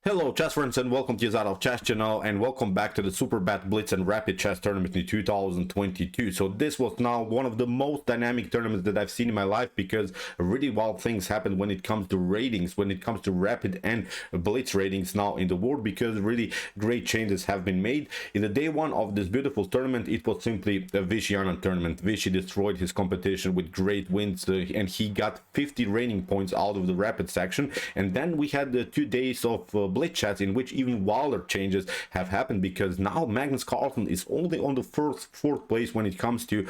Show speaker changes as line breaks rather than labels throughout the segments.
Hello chess friends and welcome to your of Chess channel and welcome back to the Superbet Blitz and Rapid Chess Tournament in 2022. So this was now one of the most dynamic tournaments that I've seen in my life because really wild things happen when it comes to ratings, when it comes to Rapid and Blitz ratings now in the world, because really great changes have been made. In the day one of this beautiful tournament, it was simply a Fabiano tournament. Vichy destroyed his competition with great wins and he got 50 rating points out of the Rapid section. And then we had the 2 days of Blitz chats in which even wilder changes have happened, because now Magnus Carlsen is only on the fourth place when it comes to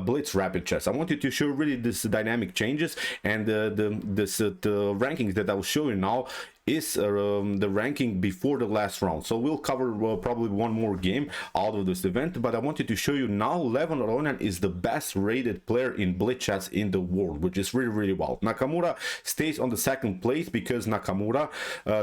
Blitz Rapid chess. I wanted to show really this dynamic changes, and the rankings that I'll show you now is the ranking before the last round. So we'll cover probably one more game out of this event, but I wanted to show you now Levon Aronian is the best rated player in Blitz chess in the world, which is really wild. Nakamura stays on the second place because Nakamura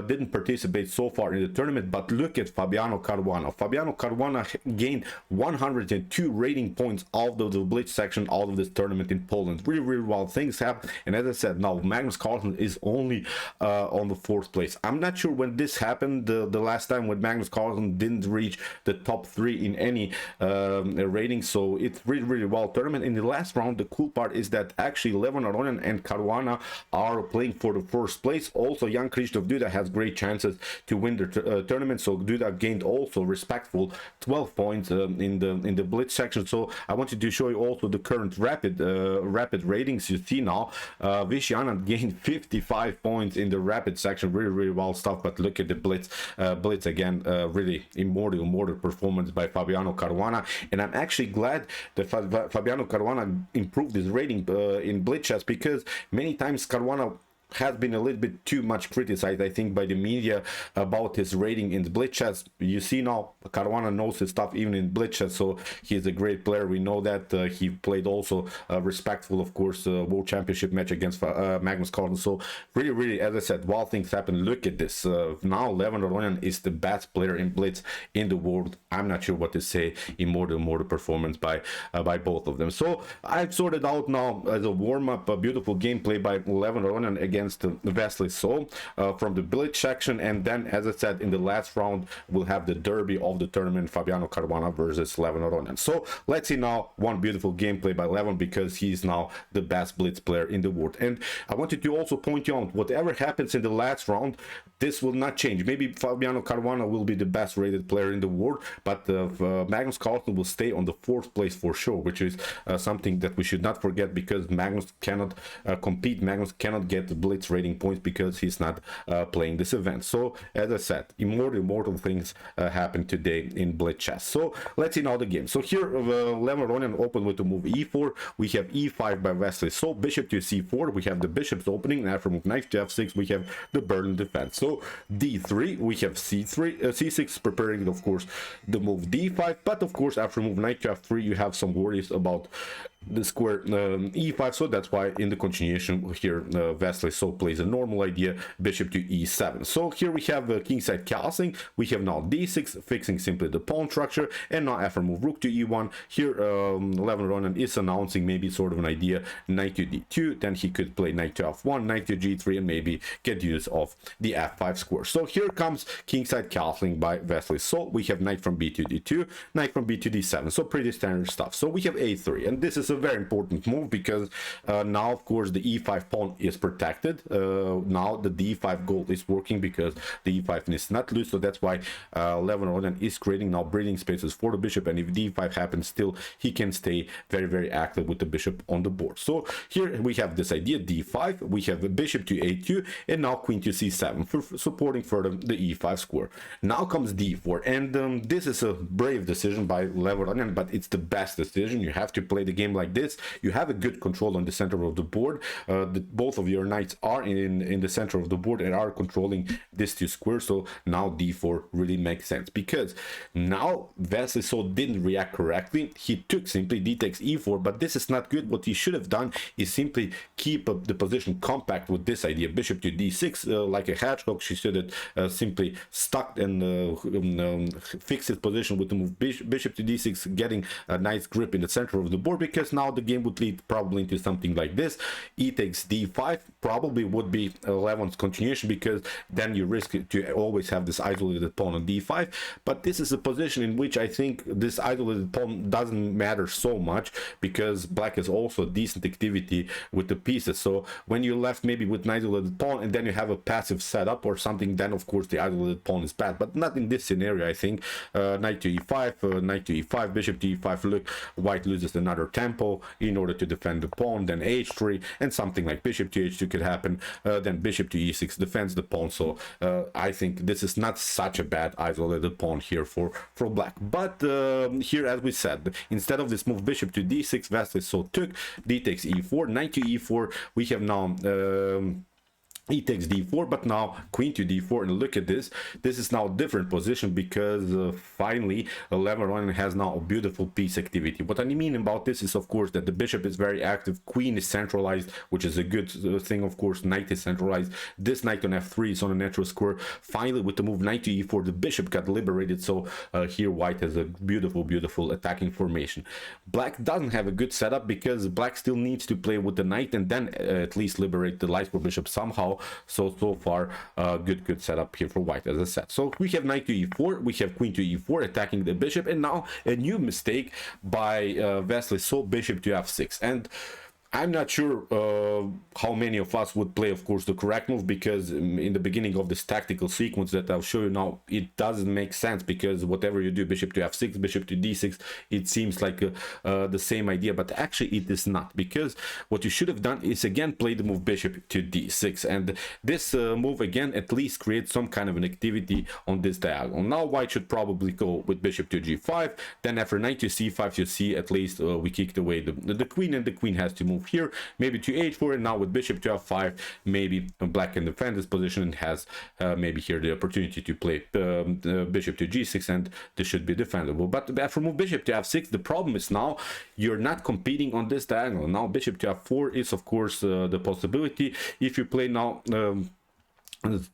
didn't participate so far in the tournament, but look at Fabiano Caruana. Fabiano Caruana gained 102 rating points out of the Blitz section out of this tournament in Poland. Really wild things happen, and as I said, now Magnus Carlsen is only on the fourth place. I'm not sure when this happened, the last time when Magnus Carlsen didn't reach the top 3 in any rating, so it's really wild tournament. In the last round, the cool part is that actually Levon Aronian and Caruana are playing for the first place. Also, young Krzysztof Duda has great chances to win the tournament, so Duda gained also respectful 12 points in the Blitz section. So I wanted to show you also the current rapid ratings. You see now Fabiano gained 55 points in the Rapid section. Really wild stuff. But look at the Blitz again, really immortal performance by Fabiano Caruana, and I'm actually glad that Fabiano Caruana improved his rating in Blitz chess, because many times Caruana has been a little bit too much criticized, I think, by the media about his rating in the Blitz chess. You see now Caruana knows his stuff even in Blitz chess, so he's a great player. We know that he played also respectful, of course, world championship match against Magnus Carlsen. So really, as I said, wild things happen. Look at this. Now Levon Aronian is the best player in Blitz in the world. I'm not sure what to say. Immortal performance by both of them. So I've sorted out now as a warm-up a beautiful gameplay by Levon Aronian against Wesley So from the Blitz section, and then, as I said, in the last round we'll have the derby of the tournament, Fabiano Caruana versus Levon Aronian. So let's see now one beautiful gameplay by Levon, because he's now the best Blitz player in the world. And I wanted to also point you out, whatever happens in the last round, this will not change. Maybe Fabiano Caruana will be the best rated player in the world, but Magnus Carlsen will stay on the 4th place for sure, which is something that we should not forget, because Magnus cannot compete. Magnus cannot get the Blitz rating points because he's not playing this event. So as I said, immortal things happen today in Blitz chess. So let's see now the game. So here Levon Aronian opened with the move e4. We have e5 by Wesley So, bishop to c4. We have the bishops opening, and after move knight to f6 we have the Berlin defense. So d3, we have c6, preparing of course the move d5, but of course after move knight to f3 you have some worries about the square e5, so that's why in the continuation here Wesley So plays a normal idea, bishop to e7. So here we have kingside castling. We have now d6, fixing simply the pawn structure, and now after move rook to e1, here Levon Aronian is announcing maybe sort of an idea, knight to d2, then he could play knight to f1, knight to g3, and maybe get use of the f5 square. So here comes kingside castling by Wesley So. We have knight from b to d2, knight from b to d7, so pretty standard stuff. So we have a3, and this is a very important move, because now of course the e5 pawn is protected. Now the d5 gold is working because the e5 is not loose, so that's why Levon Aronian is creating now breathing spaces for the bishop, and if d5 happens, still he can stay very active with the bishop on the board. So here we have this idea, d5, we have the bishop to a2, and now queen to c7 for supporting further the e5 square. Now comes d4, and this is a brave decision by Levon Aronian, but it's the best decision. You have to play the game like this. You have a good control on the center of the board. Both of your knights are in the center of the board and are controlling this 2 square. So now d4 really makes sense, because now Wesley So didn't react correctly. He took simply d takes e4, but this is not good. What he should have done is simply keep the position compact with this idea, bishop to d6, like a hedgehog. She should have simply stuck and fixed his position with the move bishop to d6, getting a nice grip in the center of the board, because now the game would lead probably into something like this. E takes d5 probably would be Levon's continuation, because then you risk to always have this isolated pawn on d5. But this is a position in which I think this isolated pawn doesn't matter so much, because black has also decent activity with the pieces. So when you're left maybe with an isolated pawn and then you have a passive setup or something, then of course the isolated pawn is bad, but not in this scenario. I think knight to e5, knight to e5, bishop to e5. Look, white loses another tempo in order to defend the pawn, then h3, and something like bishop to h2 could happen, then bishop to e6 defends the pawn. So I think this is not such a bad isolated pawn here for black. But here, as we said, instead of this move bishop to d6, Vasily so took, d takes e4, knight to e4. We have now e takes d4, but now queen to d4, and look at this. This is now a different position, because finally Levon has now a beautiful piece activity. What I mean about this is, of course, that the bishop is very active, queen is centralized, which is a good thing. Of course, knight is centralized. This knight on f3 is on a natural square. Finally, with the move knight to e4, the bishop got liberated. So here white has a beautiful attacking formation. Black doesn't have a good setup, because black still needs to play with the knight and then at least liberate the light square bishop somehow. So far good setup here for white, as I said. So we have knight to e4, we have queen to e4 attacking the bishop, and now a new mistake by Vasily, so bishop to f6. And I'm not sure how many of us would play, of course, the correct move, because in the beginning of this tactical sequence that I'll show you now, it doesn't make sense, because whatever you do, bishop to f6, bishop to d6, it seems like the same idea, but actually it is not, because what you should have done is again play the move bishop to d6, and this move again at least creates some kind of an activity on this diagonal. Now white should probably go with bishop to g5, then after knight to c5, you see at least we kicked away the queen, and the queen has to move here, maybe to h4, and now with bishop to f5, maybe black can defend this position and has maybe here the opportunity to play bishop to g6, and this should be defendable. But after move bishop to f6, the problem is now you're not competing on this diagonal. Now bishop to f4 is of course the possibility. If you play now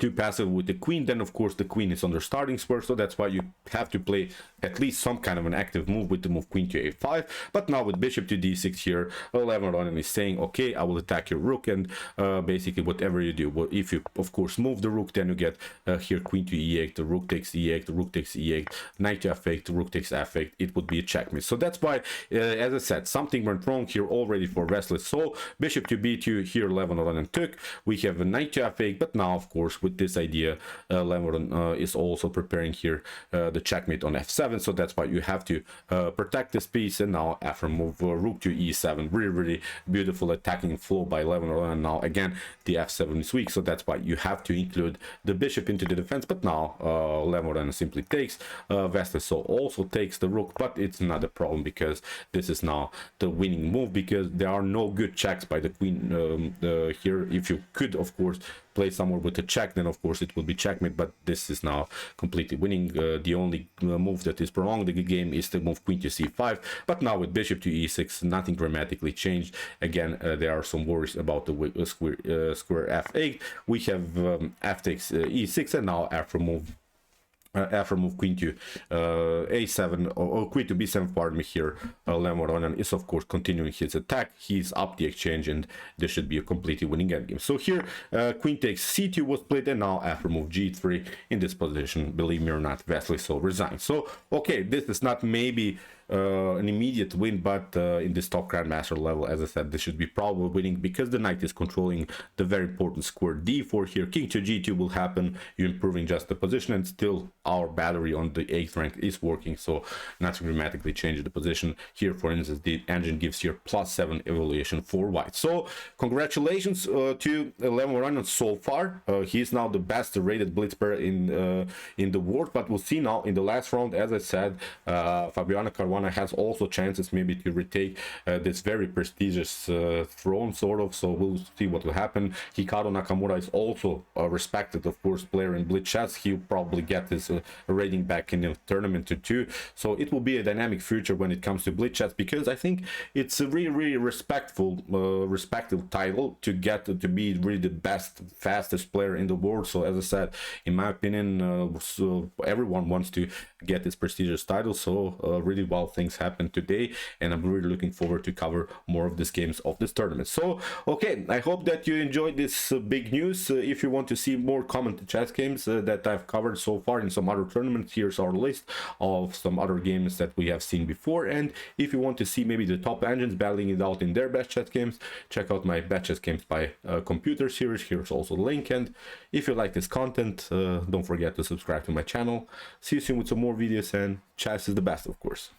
too passive with the queen, then of course the queen is on the starting square, so that's why you have to play at least some kind of an active move with the move queen to a5. But now with bishop to d6 here, Levon is saying, okay, I will attack your rook, and basically whatever you do, if you of course move the rook, then you get here queen to e8, the rook takes e8, the rook takes e8, knight to f8, the rook takes f8, it would be a checkmate. So that's why, as I said, something went wrong here already for Vasily. So bishop to b2 here, Levon took, we have a knight to f8, but now of course with this idea, Levon is also preparing here the checkmate on f7, so that's why you have to protect this piece. And now after move rook to e7, really beautiful attacking flow by Levon. And now again the f7 is weak, so that's why you have to include the bishop into the defense. But now Levon simply takes, Vasily so also takes the rook, but it's not a problem, because this is now the winning move, because there are no good checks by the queen here. If you could of course play somewhere with a check, then of course it will be checkmate, but this is now completely winning. The only move that is prolonged the game is the move queen to c5, but now with bishop to e6, nothing dramatically changed. Again, there are some worries about the square f8. We have f takes e6, and now after move queen to a7 or queen to b7, pardon me, here Levon is of course continuing his attack. He's up the exchange, and this should be a completely winning endgame. So here queen takes c2 was played, and now after move g3, in this position, believe me or not, Vasily so resigns. So okay, this is not maybe an immediate win, but in this top grandmaster level, as I said, this should be probably winning, because the knight is controlling the very important square d4 here. King to g2 will happen, you're improving just the position, and still our battery on the 8th rank is working, so not to dramatically change the position here. For instance, the engine gives here +7 evaluation for white. So congratulations to Levon so far. He is now the best rated blitz player in the world, but we'll see now in the last round. As I said, Fabiano Caruana has also chances maybe to retake this very prestigious throne, sort of. So we'll see what will happen. Hikaru Nakamura is also a respected, of course, player in blitz chess. He'll probably get his rating back in the Tournamentin too. So it will be a dynamic future when it comes to blitz chess, because I think it's a really respectful title to get to be really the best, fastest player in the world. So as I said, in my opinion, so everyone wants to get this prestigious title. So really well things happened today, and I'm really looking forward to cover more of these games of this tournament. So okay, I hope that you enjoyed this big news. If you want to see more common chess games that I've covered so far in some other tournaments, here's our list of some other games that we have seen before. And if you want to see maybe the top engines battling it out in their best chess games, check out my best chess games by computer series. Here's also the link. And if you like this content, don't forget to subscribe to my channel. See you soon with some more videos, and chess is the best, of course.